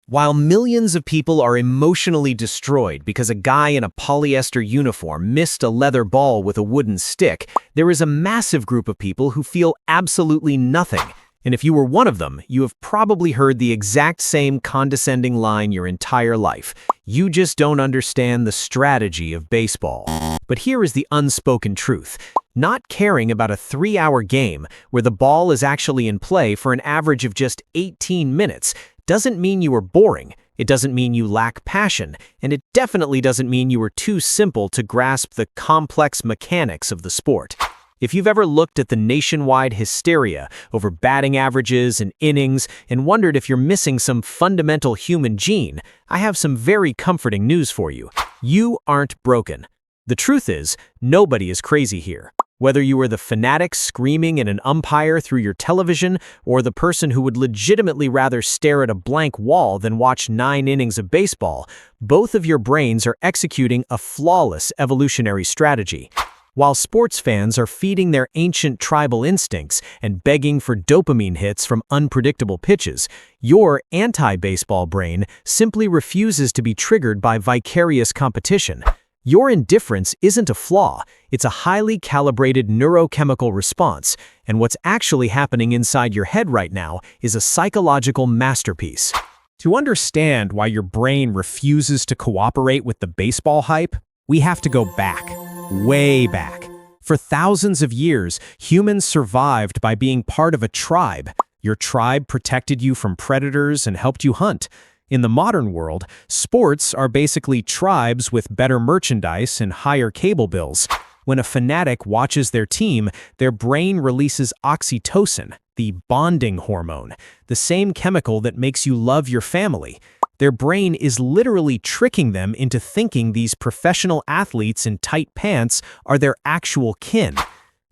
While millions of people are emotionally destroyed because a guy in a polyester uniform missed a leather ball with a wooden stick, there is a massive group of people who feel absolutely nothing. And if you were one of them, you have probably heard the exact same condescending line your entire life. You just don't understand the strategy of baseball. But here is the unspoken truth. Not caring about a 3-hour game where the ball is actually in play for an average of just 18 minutes doesn't mean you are boring, it doesn't mean you lack passion, and it definitely doesn't mean you are too simple to grasp the complex mechanics of the sport. If you've ever looked at the nationwide hysteria over batting averages and innings and wondered if you're missing some fundamental human gene, I have some very comforting news for you. You aren't broken. The truth is, nobody is crazy here. Whether you are the fanatic screaming at an umpire through your television or the person who would legitimately rather stare at a blank wall than watch 9 innings of baseball, both of your brains are executing a flawless evolutionary strategy. While sports fans are feeding their ancient tribal instincts and begging for dopamine hits from unpredictable pitches, your anti-baseball brain simply refuses to be triggered by vicarious competition. Your indifference isn't a flaw, it's a highly calibrated neurochemical response, and what's actually happening inside your head right now is a psychological masterpiece. To understand why your brain refuses to cooperate with the baseball hype, we have to go back, way back. For thousands of years, humans survived by being part of a tribe. Your tribe protected you from predators and helped you hunt. In the modern world, sports are basically tribes with better merchandise and higher cable bills. When a fanatic watches their team, their brain releases oxytocin, the bonding hormone, the same chemical that makes you love your family. Their brain is literally tricking them into thinking these professional athletes in tight pants are their actual kin.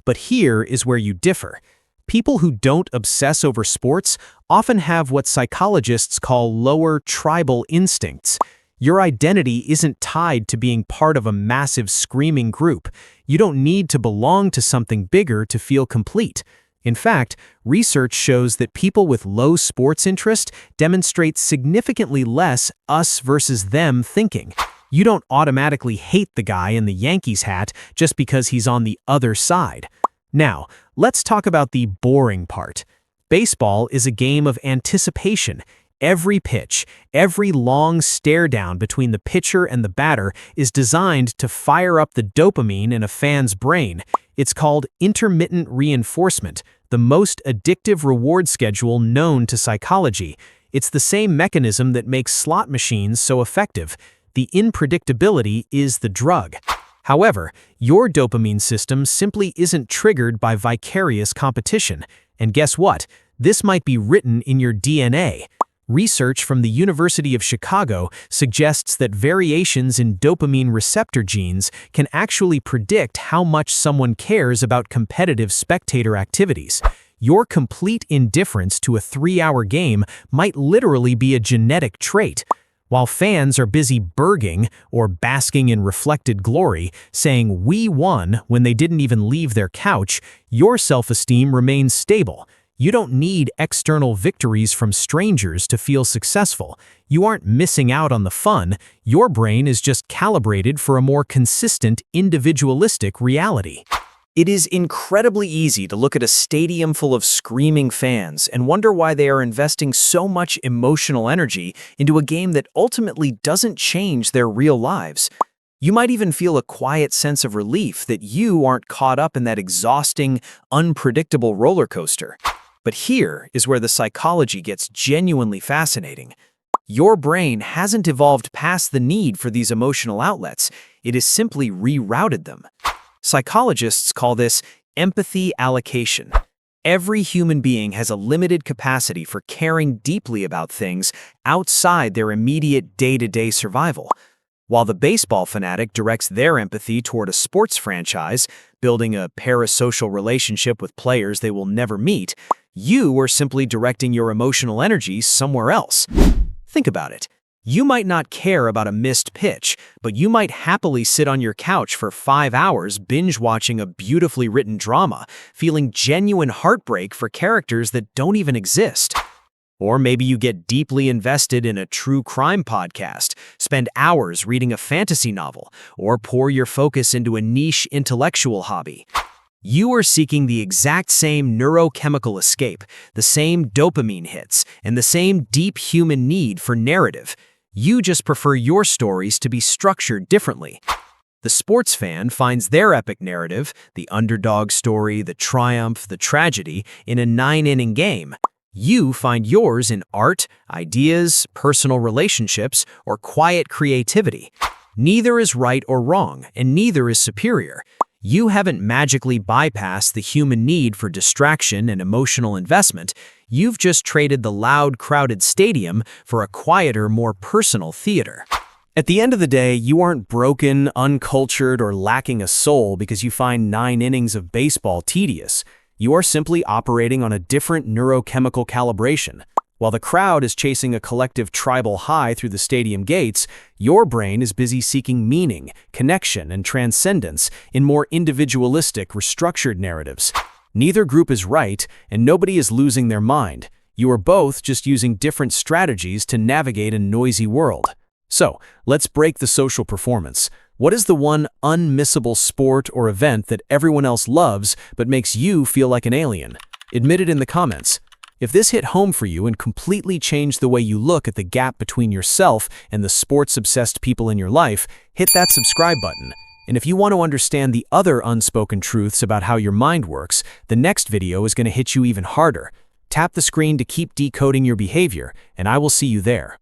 But here is where you differ. People who don't obsess over sports often have what psychologists call lower tribal instincts. Your identity isn't tied to being part of a massive screaming group. You don't need to belong to something bigger to feel complete. In fact, research shows that people with low sports interest demonstrate significantly less us versus them thinking. You don't automatically hate the guy in the Yankees hat just because he's on the other side. Now, let's talk about the boring part. Baseball is a game of anticipation. Every pitch, every long stare down between the pitcher and the batter is designed to fire up the dopamine in a fan's brain. It's called intermittent reinforcement, the most addictive reward schedule known to psychology. It's the same mechanism that makes slot machines so effective. The unpredictability is the drug. However, your dopamine system simply isn't triggered by vicarious competition. And guess what? This might be written in your DNA. Research from the University of Chicago suggests that variations in dopamine receptor genes can actually predict how much someone cares about competitive spectator activities. Your complete indifference to a 3-hour game might literally be a genetic trait. While fans are busy BIRGing or basking in reflected glory, saying "we won" when they didn't even leave their couch, your self-esteem remains stable. You don't need external victories from strangers to feel successful. You aren't missing out on the fun. Your brain is just calibrated for a more consistent, individualistic reality. It is incredibly easy to look at a stadium full of screaming fans and wonder why they are investing so much emotional energy into a game that ultimately doesn't change their real lives. You might even feel a quiet sense of relief that you aren't caught up in that exhausting, unpredictable roller coaster. But here is where the psychology gets genuinely fascinating. Your brain hasn't evolved past the need for these emotional outlets. It has simply rerouted them. Psychologists call this empathy allocation. Every human being has a limited capacity for caring deeply about things outside their immediate day-to-day survival. While the baseball fanatic directs their empathy toward a sports franchise, building a parasocial relationship with players they will never meet, you are simply directing your emotional energy somewhere else. Think about it. You might not care about a missed pitch, but you might happily sit on your couch for 5 hours binge-watching a beautifully written drama, feeling genuine heartbreak for characters that don't even exist. Or maybe you get deeply invested in a true crime podcast, spend hours reading a fantasy novel, or pour your focus into a niche intellectual hobby. You are seeking the exact same neurochemical escape, the same dopamine hits, and the same deep human need for narrative. You just prefer your stories to be structured differently. The sports fan finds their epic narrative, the underdog story, the triumph, the tragedy, in a 9-inning game. You find yours in art, ideas, personal relationships, or quiet creativity. Neither is right or wrong, and neither is superior. You haven't magically bypassed the human need for distraction and emotional investment. You've just traded the loud, crowded stadium for a quieter, more personal theater. At the end of the day, you aren't broken, uncultured, or lacking a soul because you find 9 innings of baseball tedious. You are simply operating on a different neurochemical calibration. While the crowd is chasing a collective tribal high through the stadium gates, your brain is busy seeking meaning, connection, and transcendence in more individualistic, restructured narratives. Neither group is right, and nobody is losing their mind. You are both just using different strategies to navigate a noisy world. So, let's break the social performance. What is the one unmissable sport or event that everyone else loves but makes you feel like an alien? Admit it in the comments. If this hit home for you and completely changed the way you look at the gap between yourself and the sports-obsessed people in your life, hit that subscribe button. And if you want to understand the other unspoken truths about how your mind works, the next video is going to hit you even harder. Tap the screen to keep decoding your behavior, and I will see you there.